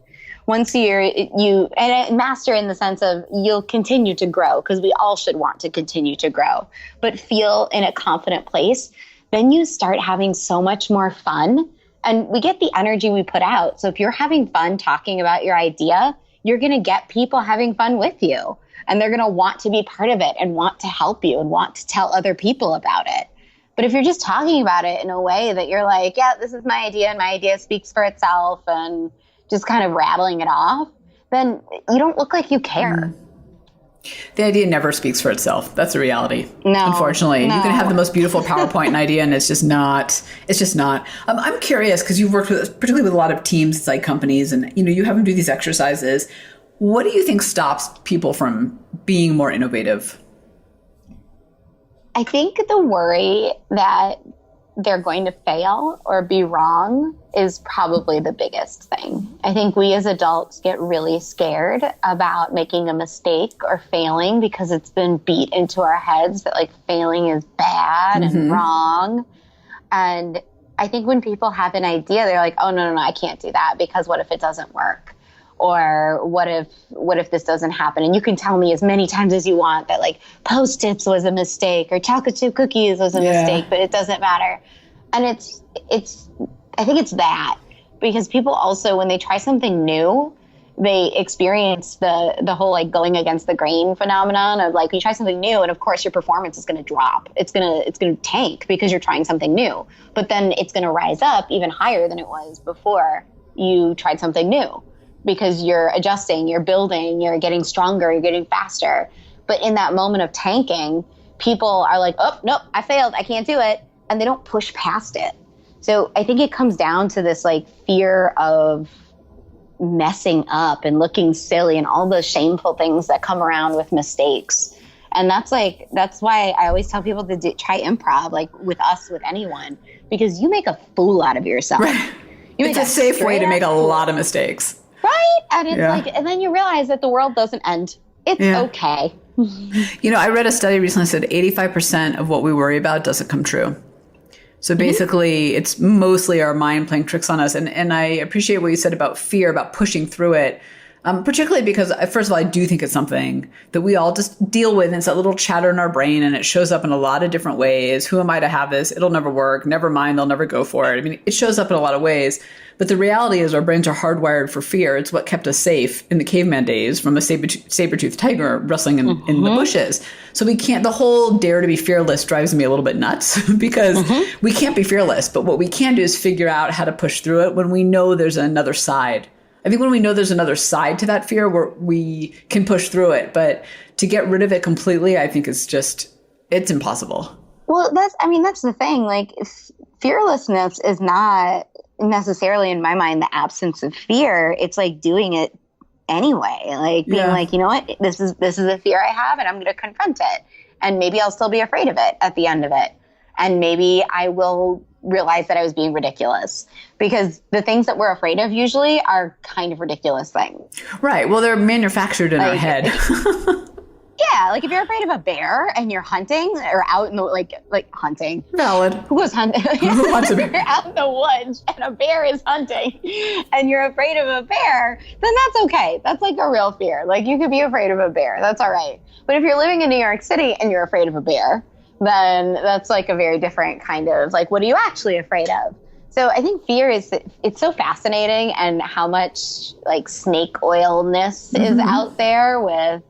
Speaker 3: and master in the sense of you'll continue to grow, because we all should want to continue to grow, but feel in a confident place, then you start having so much more fun, and we get the energy we put out. So if you're having fun talking about your idea, you're going to get people having fun with you, and they're going to want to be part of it and want to help you and want to tell other people about it. But if you're just talking about it in a way that you're like, yeah, this is my idea and my idea speaks for itself, and just kind of rattling it off, then you don't look like you care.
Speaker 2: The idea never speaks for itself. That's a reality.
Speaker 3: No,
Speaker 2: unfortunately,
Speaker 3: no.
Speaker 2: You can have the most beautiful PowerPoint and idea, and it's just not. I'm curious, because you've worked particularly with a lot of teams inside companies, and you have them do these exercises. What do you think stops people from being more innovative?
Speaker 3: I think the worry that they're going to fail or be wrong is probably the biggest thing. I think we as adults get really scared about making a mistake or failing, because it's been beat into our heads that like failing is bad and wrong. And I think when people have an idea, they're like, oh, no, I can't do that, because what if it doesn't work? Or what if this doesn't happen? And you can tell me as many times as you want that like Post-its was a mistake or chocolate chip cookies was a mistake, but it doesn't matter. And I think it's that, because people also, when they try something new, they experience the whole like going against the grain phenomenon of like, you try something new and of course your performance is going to drop. It's going to tank because you're trying something new, but then it's going to rise up even higher than it was before you tried something new, because you're adjusting, you're building, you're getting stronger, you're getting faster. But in that moment of tanking, people are like, oh, nope, I failed. I can't do it. And they don't push past it. So I think it comes down to this like fear of messing up and looking silly and all the shameful things that come around with mistakes. And that's why I always tell people to try improv, like with us, with anyone, because you make a fool out of yourself.
Speaker 2: Right. It's a safe way to make a lot of mistakes.
Speaker 3: Right. And it's like, and then you realize that the world doesn't end. It's okay.
Speaker 2: You know, I read a study recently that said 85% of what we worry about doesn't come true. So basically, it's mostly our mind playing tricks on us. And I appreciate what you said about fear, about pushing through it, particularly because, first of all, I do think it's something that we all just deal with. And it's that little chatter in our brain, and it shows up in a lot of different ways. Who am I to have this? It'll never work. Never mind. They'll never go for it. I mean, it shows up in a lot of ways. But the reality is our brains are hardwired for fear. It's what kept us safe in the caveman days from a saber-toothed tiger wrestling in the bushes. So we can't, the whole dare to be fearless drives me a little bit nuts because we can't be fearless. But what we can do is figure out how to push through it when we know there's another side. I think when we know there's another side to that fear, we can push through it. But to get rid of it completely, I think it's impossible.
Speaker 3: Well, that's the thing. Like, fearlessness is not necessarily, in my mind, the absence of fear. It's like doing it anyway, like being like, you know what, this is a fear I have, and I'm going to confront it, and maybe I'll still be afraid of it at the end of it, and maybe I will realize that I was being ridiculous, because the things that we're afraid of usually are kind of ridiculous things, right?
Speaker 2: Well, they're manufactured in our head.
Speaker 3: Yeah, like if you're afraid of a bear and you're hunting or out in the like hunting.
Speaker 2: Valid.
Speaker 3: Who goes hunting?
Speaker 2: Who wants a bear?
Speaker 3: You're out in the woods and a bear is hunting and you're afraid of a bear, then that's okay. That's like a real fear. Like you could be afraid of a bear. That's all right. But if you're living in New York City and you're afraid of a bear, then that's like a very different kind of like, what are you actually afraid of? So I think fear it's so fascinating, and how much like snake oilness is out there with,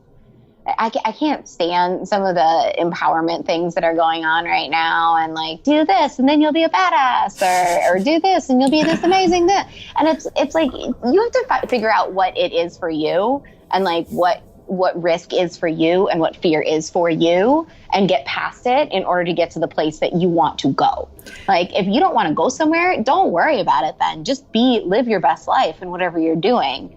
Speaker 3: I can't stand some of the empowerment things that are going on right now, and like, do this and then you'll be a badass, or do this and you'll be this amazing this. And it's like, you have to figure out what it is for you, and like what risk is for you and what fear is for you, and get past it in order to get to the place that you want to go. Like, if you don't want to go somewhere, don't worry about it then. Just live your best life in whatever you're doing.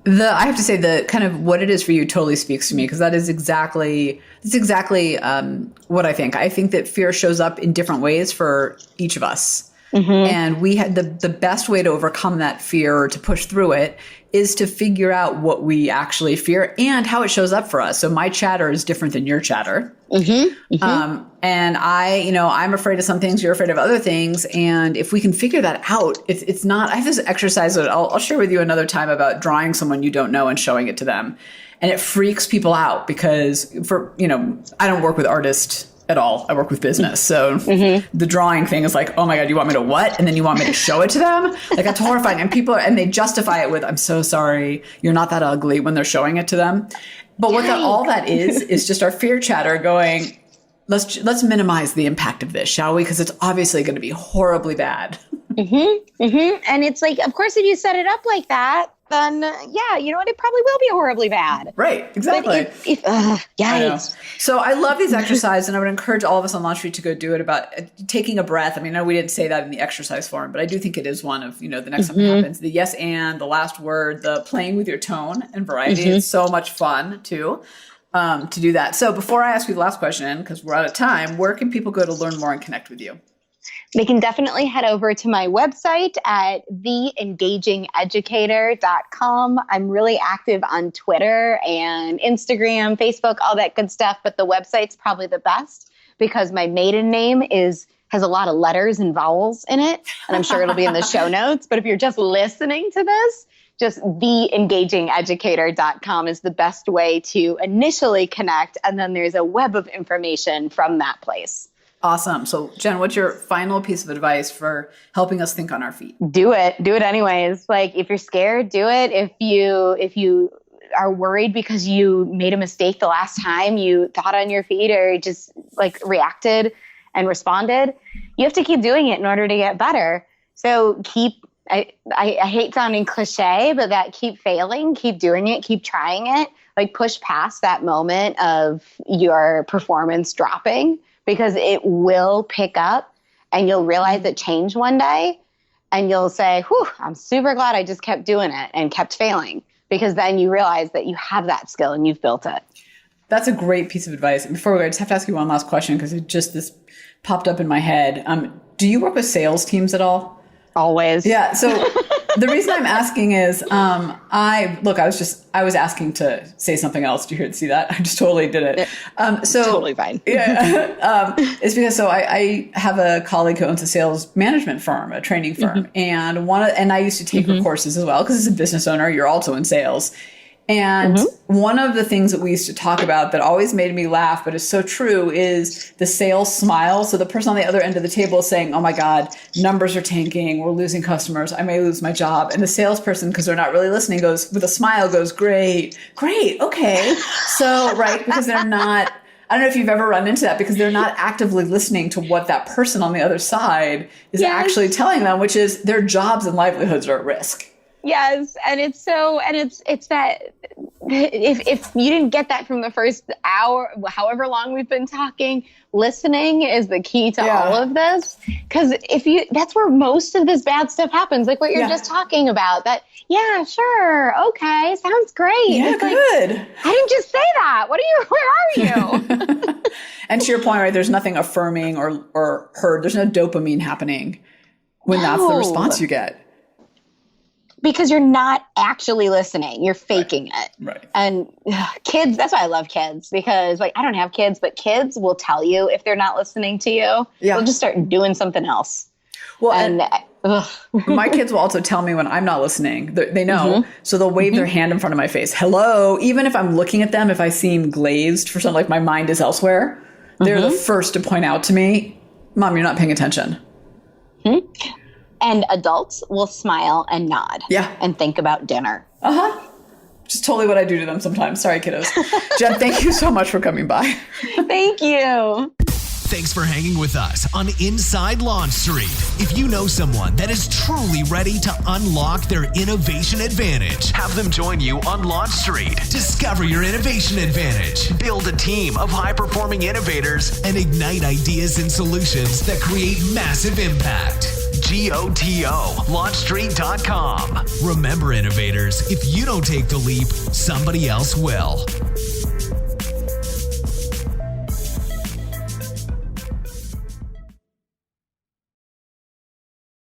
Speaker 2: I have to say, the kind of what it is for you totally speaks to me, because that's exactly what I think. I think that fear shows up in different ways for each of us. And we had the best way to overcome that fear, or to push through it, is to figure out what we actually fear and how it shows up for us. So my chatter is different than your chatter. And I'm afraid of some things, you're afraid of other things. And if we can figure that out, it's not, I have this exercise that I'll share with you another time about drawing someone you don't know and showing it to them. And it freaks people out because I don't work with artists at all. I work with business. So the drawing thing is like, oh my God, you want me to what? And then you want me to show it to them? Like, that's horrifying. And and they justify it with, I'm so sorry, you're not that ugly, when they're showing it to them. But what all that is just our fear chatter going, let's minimize the impact of this, shall we? Because it's obviously going to be horribly bad.
Speaker 3: And it's like, of course, if you set it up like that, then you know what? It probably will be horribly bad.
Speaker 2: Right. Exactly.
Speaker 3: Yikes.
Speaker 2: So I love these exercises, and I would encourage all of us on Launch Street to go do it, about taking a breath. I mean, I know we didn't say that in the exercise form, but I do think it is one of, the next time it happens, the yes and, the last word, the playing with your tone and variety. It's so much fun too, to do that. So before I ask you the last question, because we're out of time, where can people go to learn more and connect with you?
Speaker 3: They can definitely head over to my website at theengagingeducator.com. I'm really active on Twitter and Instagram, Facebook, all that good stuff. But the website's probably the best because my maiden name has a lot of letters and vowels in it. And I'm sure it'll be in the show notes. But if you're just listening to this, just theengagingeducator.com is the best way to initially connect. And then there's a web of information from that place.
Speaker 2: Awesome. So, Jen, what's your final piece of advice for helping us think on our feet?
Speaker 3: Do it. Do it anyways. Like, if you're scared, do it. If you are worried because you made a mistake the last time you thought on your feet, or just like reacted and responded, you have to keep doing it in order to get better. So I hate sounding cliche, but keep failing, keep doing it, keep trying it. like push past that moment of your performance dropping, because it will pick up and you'll realize it changed one day and you'll say, whew, I'm super glad I just kept doing it and kept failing, because then you realize that you have that skill and you've built it.
Speaker 2: That's a great piece of advice. And before we go, I just have to ask you one last question because this popped up in my head. Do you work with sales teams at all?
Speaker 3: Always.
Speaker 2: Yeah. So the reason I'm asking is, I was asking to say something else. Did you see that? I just totally did it.
Speaker 3: Totally fine.
Speaker 2: Yeah. It's because, I have a colleague who owns a sales management firm, a training firm. And I used to take her courses as well, because as a business owner, you're also in sales. And one of the things that we used to talk about that always made me laugh, but is so true, is the sales smile. So the person on the other end of the table is saying, oh my God, numbers are tanking. We're losing customers. I may lose my job. And the salesperson, because they're not really listening, goes with a smile, goes, great. Okay. So, right. Because they're not, I don't know if you've ever run into that, because they're not actively listening to what that person on the other side is actually telling them, which is their jobs and livelihoods are at risk.
Speaker 3: Yes. And it's that if you didn't get that from the first hour, however long we've been talking, listening is the key to all of this. Because that's where most of this bad stuff happens. Like what you're just talking about, that, yeah, sure. Okay. Sounds great.
Speaker 2: Yeah,
Speaker 3: it's
Speaker 2: good.
Speaker 3: Like, I didn't just say that. Where are you?
Speaker 2: And to your point, right, there's nothing affirming or heard. There's no dopamine happening when that's the response you get.
Speaker 3: Because you're not actually listening. You're faking it.
Speaker 2: Right.
Speaker 3: And kids, that's why I love kids, because I don't have kids, but kids will tell you if they're not listening to you. They'll just start doing something else.
Speaker 2: Well, and my kids will also tell me when I'm not listening. They know. So they'll wave their hand in front of my face. Hello. Even if I'm looking at them, if I seem glazed for something, like my mind is elsewhere, they're the first to point out to me, Mom, you're not paying attention.
Speaker 3: And adults will smile and nod.
Speaker 2: Yeah.
Speaker 3: And think about dinner.
Speaker 2: Just totally what I do to them sometimes. Sorry, kiddos. Jen, thank you so much for coming by.
Speaker 3: Thank you.
Speaker 1: Thanks for hanging with us on Inside Launch Street. If you know someone that is truly ready to unlock their innovation advantage, have them join you on Launch Street. Discover your innovation advantage. Build a team of high-performing innovators and ignite ideas and solutions that create massive impact. GOTO, launchstreet.com. Remember, innovators, if you don't take the leap, somebody else will.